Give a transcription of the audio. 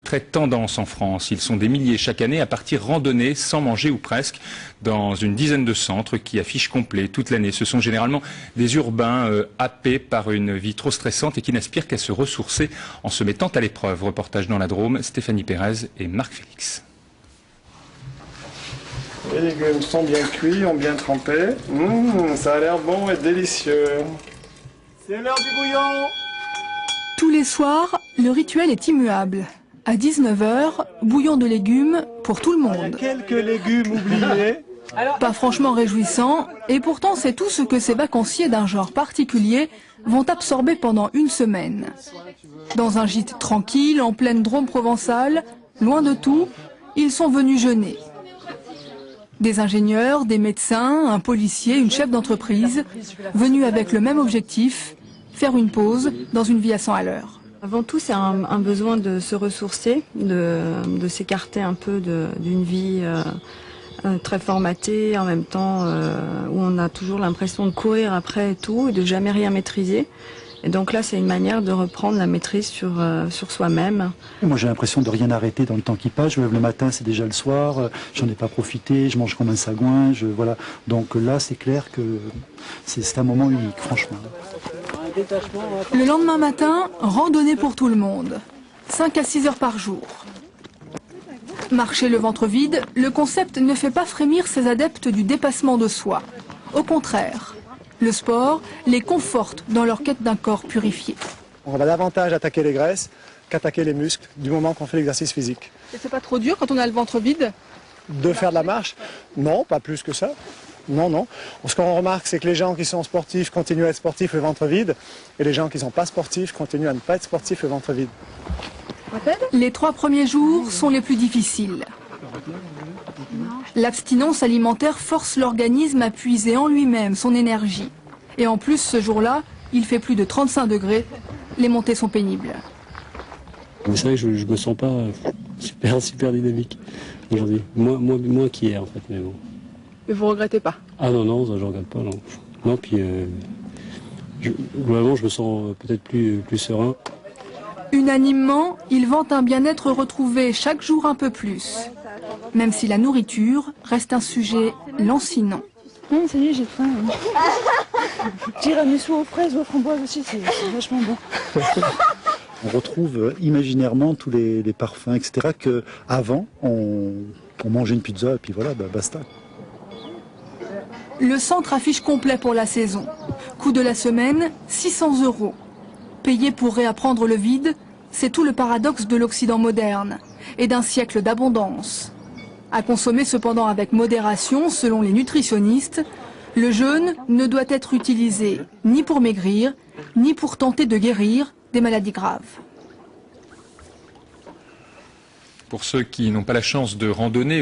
Très tendance en France. Ils sont des milliers chaque année à partir randonner sans manger ou presque dans une dizaine de centres qui affichent complet toute l'année. Ce sont généralement des urbains happés par une vie trop stressante et qui n'aspirent qu'à se ressourcer en se mettant à l'épreuve. Reportage dans la Drôme, Stéphanie Pérez et Marc Félix. Les légumes sont bien cuits, ont bien trempé. Ça a l'air bon et délicieux. C'est l'heure du bouillon. Tous les soirs, le rituel est immuable. À 19 h, bouillon de légumes pour tout le monde. Il y a quelques légumes oubliés. Pas franchement réjouissant, et pourtant c'est tout ce que ces vacanciers d'un genre particulier vont absorber pendant une semaine. Dans un gîte tranquille, en pleine Drôme provençale, loin de tout, ils sont venus jeûner. Des ingénieurs, des médecins, un policier, une chef d'entreprise, venus avec le même objectif, faire une pause dans une vie à 100 à l'heure. Avant tout, c'est un besoin de se ressourcer, de s'écarter un peu d'une vie très formatée, en même temps où on a toujours l'impression de courir après et tout, et de jamais rien maîtriser. Et donc là, c'est une manière de reprendre la maîtrise sur soi-même. Moi, j'ai l'impression de rien arrêter dans le temps qui passe. Je me lève le matin, c'est déjà le soir. J'en ai pas profité. Je mange comme un sagouin. Voilà. Donc là, c'est clair que c'est un moment unique, franchement. Le lendemain matin, randonnée pour tout le monde. 5 à 6 heures par jour. Marcher le ventre vide, le concept ne fait pas frémir ces adeptes du dépassement de soi. Au contraire, le sport les conforte dans leur quête d'un corps purifié. On va davantage attaquer les graisses qu'attaquer les muscles du moment qu'on fait l'exercice physique. Et c'est pas trop dur quand on a le ventre vide? De faire de la marche? Non, pas plus que ça. Non. Ce qu'on remarque, c'est que les gens qui sont sportifs continuent à être sportifs le ventre vide, et les gens qui ne sont pas sportifs continuent à ne pas être sportifs le ventre vide. Les 3 premiers jours sont les plus difficiles. L'abstinence alimentaire force l'organisme à puiser en lui-même son énergie. Et en plus, ce jour-là, il fait plus de 35 degrés. Les montées sont pénibles. C'est vrai que je me sens pas super dynamique aujourd'hui. Moins qu'hier en fait, mais bon. Mais vous regrettez pas? Ah non, ça je regrette pas, non. Non, puis globalement je me sens peut-être plus serein. Unanimement, ils vantent un bien-être retrouvé chaque jour un peu plus. Même si la nourriture reste un sujet lancinant. Non, ça y est, j'ai faim. Tiramisu aux fraises ou aux framboises aussi, c'est vachement bon. On retrouve imaginairement tous les parfums, etc. qu'avant, on mangeait une pizza et puis voilà, basta. Le centre affiche complet pour la saison. Coût de la semaine, 600 €. Payer pour réapprendre le vide, c'est tout le paradoxe de l'Occident moderne et d'un siècle d'abondance. À consommer cependant avec modération, selon les nutritionnistes, le jeûne ne doit être utilisé ni pour maigrir, ni pour tenter de guérir des maladies graves. Pour ceux qui n'ont pas la chance de randonner